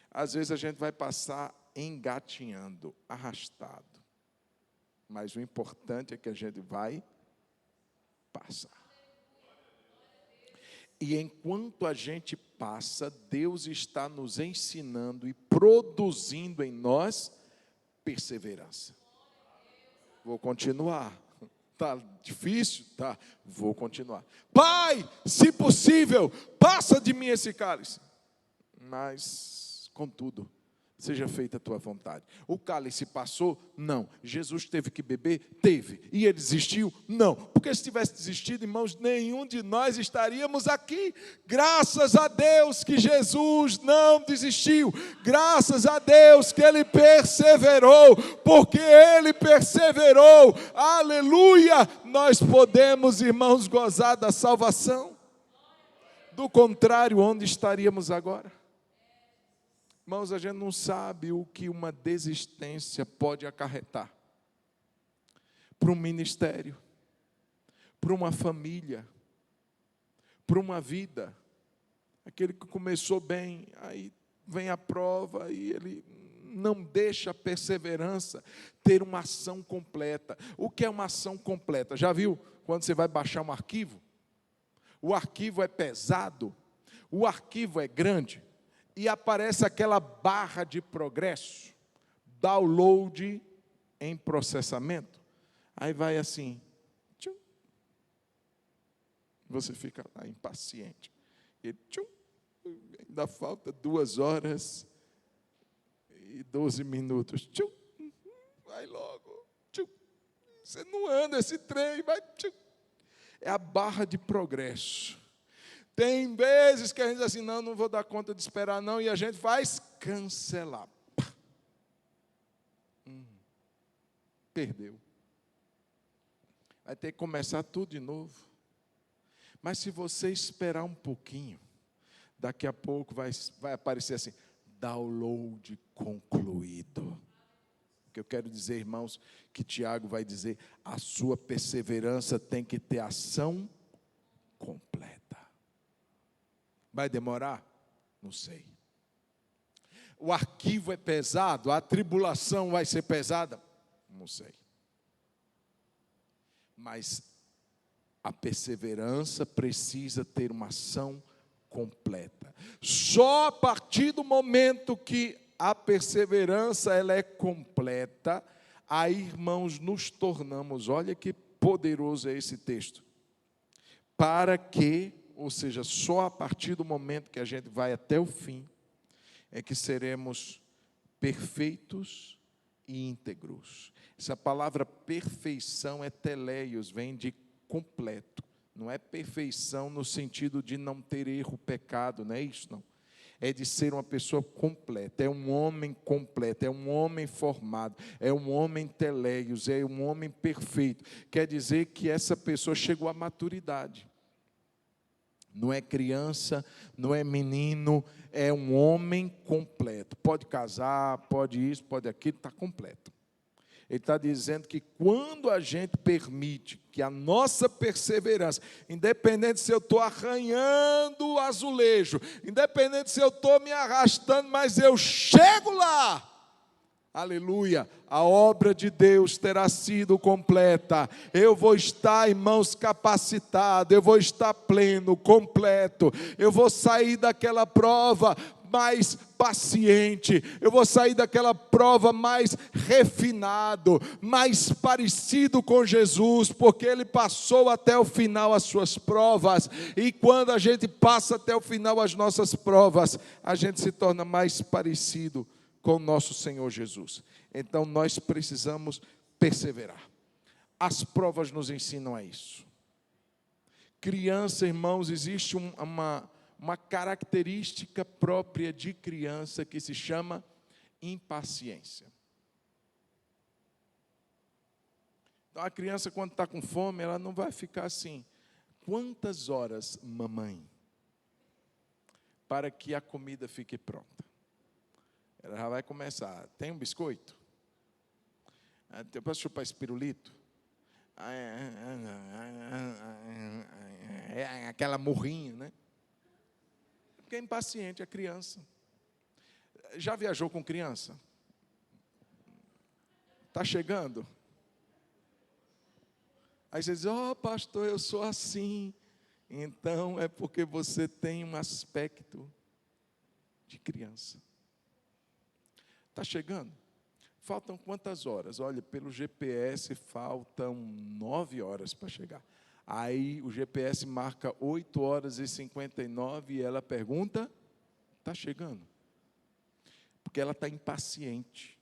Speaker 1: Às vezes a gente vai passar engatinhando, arrastado. Mas o importante é que a gente vai passar. E enquanto a gente passa, Deus está nos ensinando e produzindo em nós perseverança. Vou continuar. Está difícil? Tá. Vou continuar. Pai, se possível, passa de mim esse cálice. Mas, contudo, seja feita a tua vontade. O cálice passou? Não. Jesus teve que beber? Teve. E ele desistiu? Não. Porque se tivesse desistido, irmãos, nenhum de nós estaríamos aqui. Graças a Deus que Jesus não desistiu. Graças a Deus que ele perseverou. Porque ele perseverou. Aleluia! Nós podemos, irmãos, gozar da salvação. Do contrário, onde estaríamos agora? Irmãos, a gente não sabe o que uma desistência pode acarretar para um ministério, para uma família, para uma vida. Aquele que começou bem, aí vem a prova e ele não deixa a perseverança ter uma ação completa. O que é uma ação completa? Já viu quando você vai baixar um arquivo? O arquivo é pesado, o arquivo é grande. E aparece aquela barra de progresso, download em processamento. Aí vai assim, tchum. Você fica lá impaciente. E tchum, ainda falta 2 horas e 12 minutos. Tchum, vai logo. Tchum. Você não anda esse trem, vai. Tchum. É a barra de progresso. Tem vezes que a gente diz assim, não vou dar conta de esperar não, e a gente faz cancelar. Perdeu. Vai ter que começar tudo de novo. Mas se você esperar um pouquinho, daqui a pouco vai aparecer assim, download concluído. O que eu quero dizer, irmãos, que Tiago vai dizer, a sua perseverança tem que ter ação completa. Vai demorar? Não sei. O arquivo é pesado, a tribulação vai ser pesada? Não sei. Mas a perseverança precisa ter uma ação completa. Só a partir do momento que a perseverança ela é completa, aí, irmãos, nos tornamos, olha que poderoso é esse texto, para que, ou seja, só a partir do momento que a gente vai até o fim, é que seremos perfeitos e íntegros. Essa palavra perfeição é teleios, vem de completo. Não é perfeição no sentido de não ter erro, pecado, não é isso não. é de ser uma pessoa completa, é um homem completo, é um homem formado, é um homem teleios, é um homem perfeito. Quer dizer que essa pessoa chegou à maturidade. Não é criança, não é menino, é um homem completo. Pode casar, pode isso, pode aquilo, está completo. Ele está dizendo que quando a gente permite que a nossa perseverança, independente se eu estou arranhando o azulejo, independente se eu estou me arrastando, mas eu chego lá, aleluia, a obra de Deus terá sido completa. Eu vou estar, irmãos, capacitado, eu vou estar pleno, completo, eu vou sair daquela prova mais paciente, eu vou sair daquela prova mais refinado, mais parecido com Jesus, porque Ele passou até o final as suas provas, e quando a gente passa até o final as nossas provas, a gente se torna mais parecido com o nosso Senhor Jesus. Então nós precisamos perseverar. As provas nos ensinam a isso. Criança, irmãos, existe uma característica própria de criança que se chama impaciência. Então a criança, quando está com fome, ela não vai ficar assim: quantas horas, mamãe, para que a comida fique pronta? Ela já vai começar: tem um biscoito? Eu posso chupar esse pirulito? Aquela murrinha, né? Porque é impaciente a criança. Já viajou com criança? Está chegando? Aí você diz: ó, pastor, eu sou assim. Então é porque você tem um aspecto de criança. Está chegando? Faltam quantas horas? Olha, pelo GPS faltam 9 horas para chegar. Aí o GPS marca 8h59 e ela pergunta: está chegando? Porque ela está impaciente.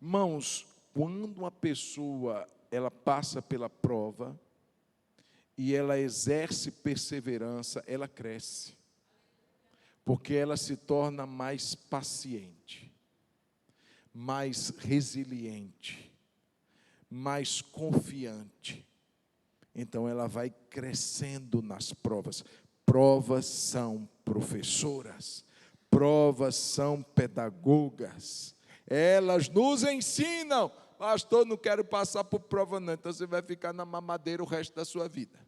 Speaker 1: Irmãos, quando uma pessoa ela passa pela prova e ela exerce perseverança, ela cresce. Porque ela se torna mais paciente, mais resiliente, mais confiante. Então ela vai crescendo nas provas. Provas são professoras, provas são pedagogas. Elas nos ensinam: pastor, não quero passar por prova não, então você vai ficar na mamadeira o resto da sua vida.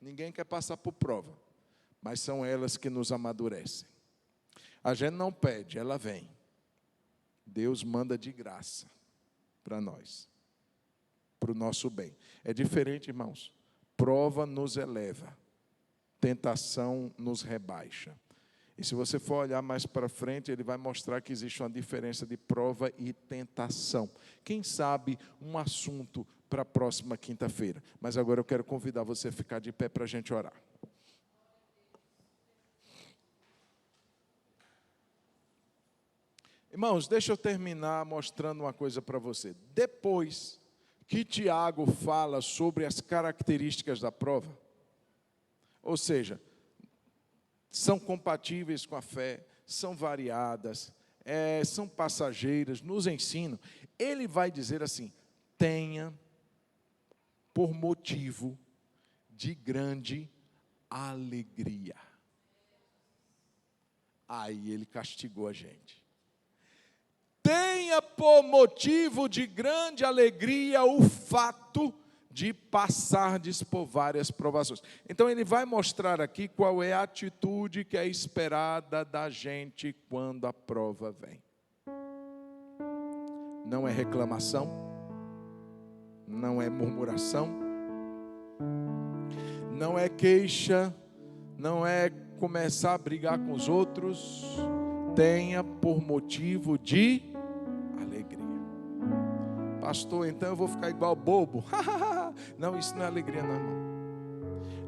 Speaker 1: Ninguém quer passar por prova, mas são elas que nos amadurecem. A gente não pede, ela vem. Deus manda de graça para nós, para o nosso bem. É diferente, irmãos. Prova nos eleva, tentação nos rebaixa. E se você for olhar mais para frente, ele vai mostrar que existe uma diferença de prova e tentação. Quem sabe um assunto para a próxima quinta-feira. Mas agora eu quero convidar você a ficar de pé para a gente orar. Irmãos, deixa eu terminar mostrando uma coisa para você. Depois que Tiago fala sobre as características da prova, ou seja, são compatíveis com a fé, são variadas, são passageiras, nos ensinam, ele vai dizer assim: tenha por motivo de grande alegria. Aí ele castigou a gente. Tenha por motivo de grande alegria o fato de passardes por várias provações. Então ele vai mostrar aqui qual é a atitude que é esperada da gente quando a prova vem. Não é reclamação, não é murmuração, não é queixa, não é começar a brigar com os outros. Tenha por motivo de alegria. Pastor, então eu vou ficar igual bobo? Não, isso não é alegria não, irmão.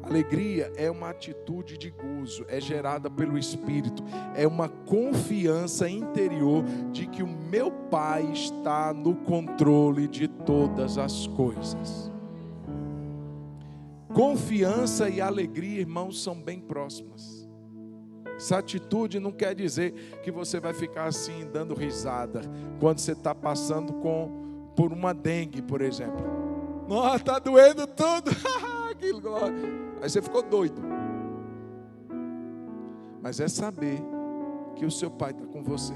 Speaker 1: Alegria é uma atitude de gozo, é gerada pelo Espírito, é uma confiança interior de que o meu Pai está no controle de todas as coisas. Confiança e alegria, irmãos, são bem próximas. Essa atitude não quer dizer que você vai ficar assim, dando risada, quando você está passando por uma dengue, por exemplo. Nossa, está doendo tudo. Aí você ficou doido. Mas é saber que o seu pai está com você.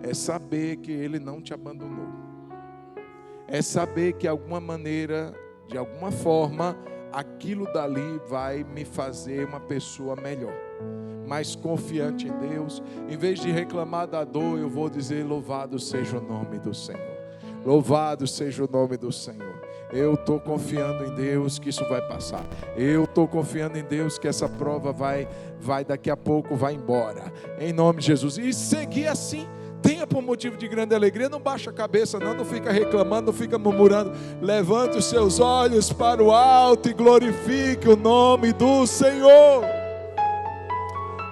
Speaker 1: É saber que ele não te abandonou. É saber que de alguma maneira, de alguma forma, aquilo dali vai me fazer uma pessoa melhor, mais confiante em Deus. Em vez de reclamar da dor, eu vou dizer: louvado seja o nome do Senhor. Louvado seja o nome do Senhor. Eu estou confiando em Deus que isso vai passar. Eu estou confiando em Deus que essa prova vai daqui a pouco vai embora. Em nome de Jesus. E seguir assim. Tenha por motivo de grande alegria. Não baixa a cabeça, não fica reclamando, não fica murmurando. Levante os seus olhos para o alto e glorifique o nome do Senhor.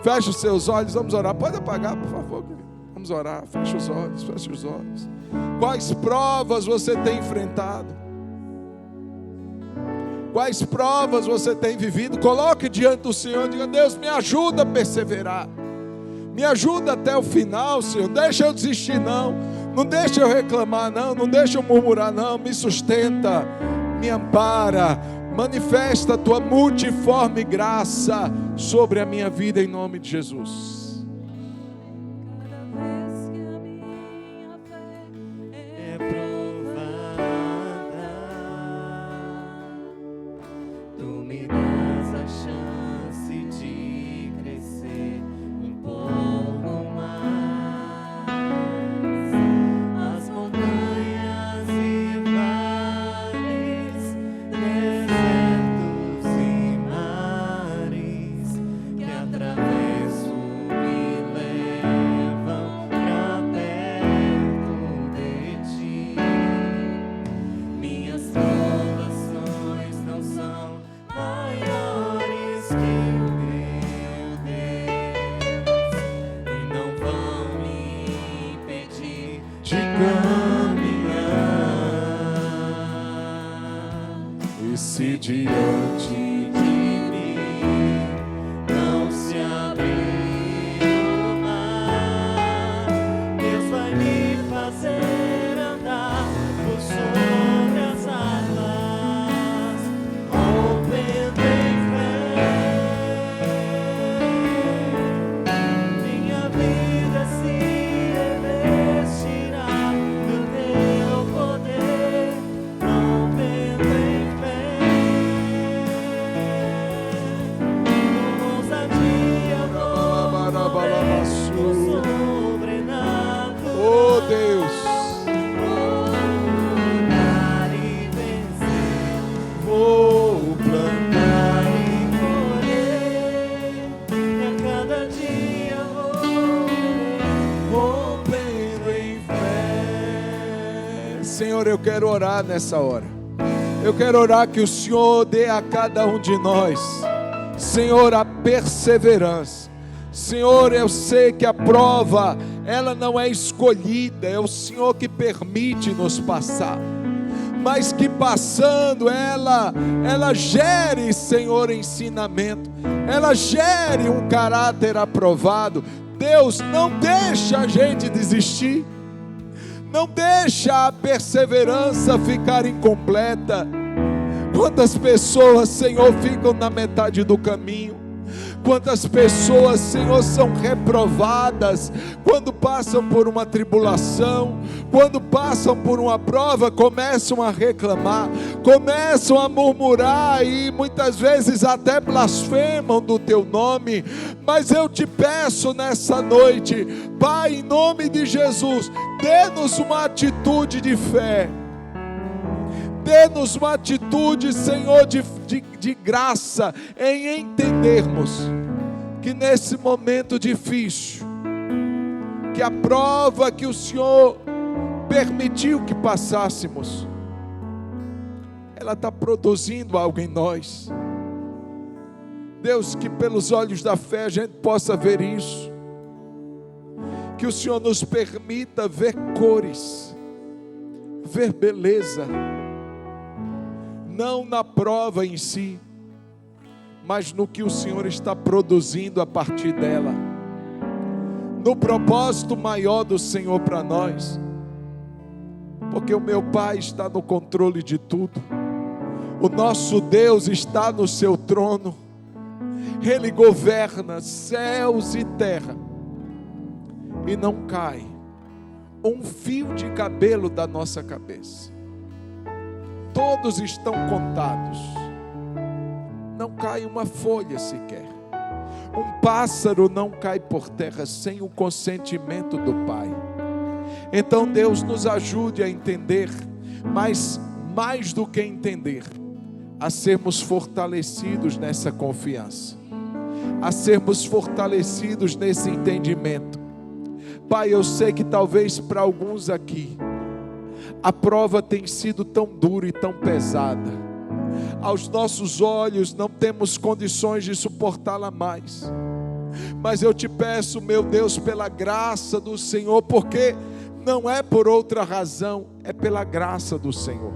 Speaker 1: Feche os seus olhos, vamos orar. Pode apagar, por favor, querido. Vamos orar. Feche os olhos, feche os olhos. Quais provas você tem enfrentado? Quais provas você tem vivido? Coloque diante do Senhor, diga: Deus, me ajuda a perseverar. Me ajuda até o final, Senhor. Deixa eu desistir, não. Não deixa eu reclamar, não. Não deixa eu murmurar, não. Me sustenta, me ampara. Manifesta a tua multiforme graça sobre a minha vida, em nome de Jesus. Se diante de mim não se abrir o mar, Deus vai me fazer andar por sobre as águas, rompendo em fé. Minha vida se revestirá do teu poder, rompendo em fé. Oh Deus, vou plantar e colher, a cada dia vou rompendo em fé. Senhor, eu quero orar nessa hora. Eu quero orar que o Senhor dê a cada um de nós, Senhor, a perseverança. Senhor, eu sei que a prova, ela não é escolhida, é o Senhor que permite nos passar, mas que passando ela gere, Senhor, ensinamento, ela gere um caráter aprovado. Deus, não deixa a gente desistir, não deixa a perseverança ficar incompleta. Quantas pessoas, Senhor, ficam na metade do caminho? Quantas pessoas, Senhor, são reprovadas quando passam por uma tribulação, quando passam por uma prova, começam a reclamar, começam a murmurar e muitas vezes até blasfemam do teu nome. Mas eu te peço nessa noite, Pai, em nome de Jesus, dê-nos uma atitude de fé. Dê-nos uma atitude, Senhor, de graça, em entendermos que nesse momento difícil, que a prova que o Senhor permitiu que passássemos, ela está produzindo algo em nós. Deus, que pelos olhos da fé a gente possa ver isso, que o Senhor nos permita ver cores, ver beleza, não na prova em si, mas no que o Senhor está produzindo a partir dela, no propósito maior do Senhor para nós, porque o meu Pai está no controle de tudo, o nosso Deus está no seu trono, Ele governa céus e terra, e não cai um fio de cabelo da nossa cabeça, todos estão contados, não cai uma folha sequer, um pássaro não cai por terra sem o consentimento do Pai. Então Deus nos ajude a entender, mas mais do que entender, a sermos fortalecidos nessa confiança, a sermos fortalecidos nesse entendimento. Pai, eu sei que talvez para alguns aqui, a prova tem sido tão dura e tão pesada, aos nossos olhos não temos condições de suportá-la mais, mas eu te peço, meu Deus, pela graça do Senhor, porque não é por outra razão, é pela graça do Senhor,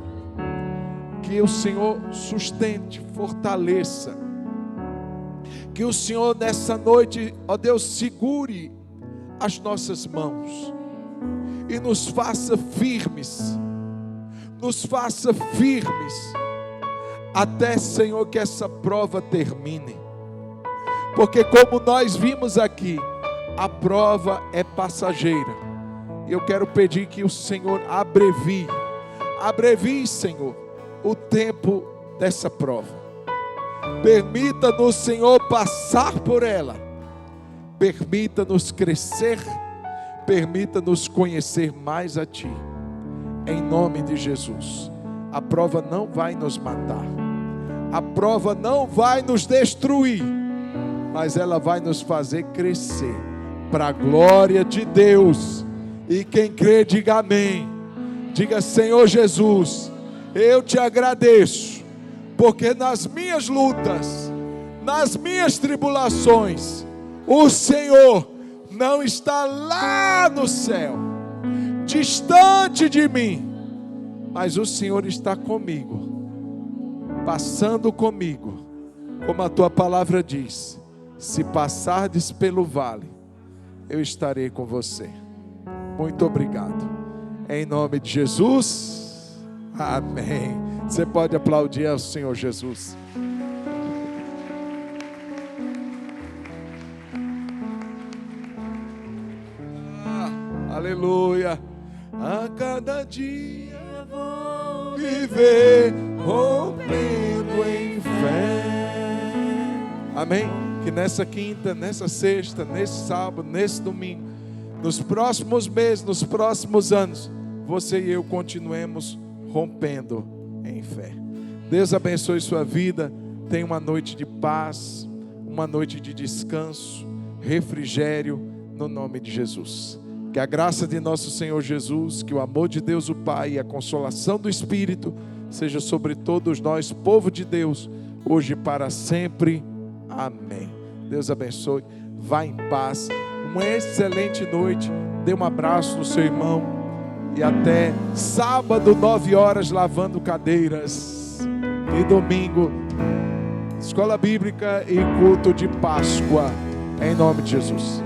Speaker 1: que o Senhor sustente, fortaleça, que o Senhor nessa noite, ó Deus, segure as nossas mãos e nos faça firmes, até, Senhor, que essa prova termine, porque como nós vimos aqui, a prova é passageira. Eu quero pedir que o Senhor abrevie, Senhor, o tempo dessa prova. Permita-nos, Senhor, passar por ela. Permita-nos crescer, permita-nos conhecer mais a Ti. Em nome de Jesus. A prova não vai nos matar, a prova não vai nos destruir, mas ela vai nos fazer crescer para a glória de Deus. E quem crê, diga amém. Diga: Senhor Jesus, eu te agradeço, porque nas minhas lutas, nas minhas tribulações, o Senhor não está lá no céu, distante de mim, mas o Senhor está comigo, passando comigo, como a tua palavra diz: se passardes pelo vale, eu estarei com você. Muito obrigado. Em nome de Jesus, amém. Você pode aplaudir ao Senhor Jesus. Aleluia. A cada dia vou viver rompendo em fé. Amém? Que nessa quinta, nessa sexta, nesse sábado, nesse domingo, nos próximos meses, nos próximos anos, você e eu continuemos rompendo em fé. Deus abençoe sua vida. Tenha uma noite de paz, uma noite de descanso, refrigério, no nome de Jesus. Que a graça de nosso Senhor Jesus, que o amor de Deus o Pai e a consolação do Espírito seja sobre todos nós, povo de Deus, hoje e para sempre. Amém. Deus abençoe. Vá em paz. Uma excelente noite. Dê um abraço no seu irmão. E até sábado, 9 horas, lavando cadeiras. E domingo, escola bíblica e culto de Páscoa. Em nome de Jesus.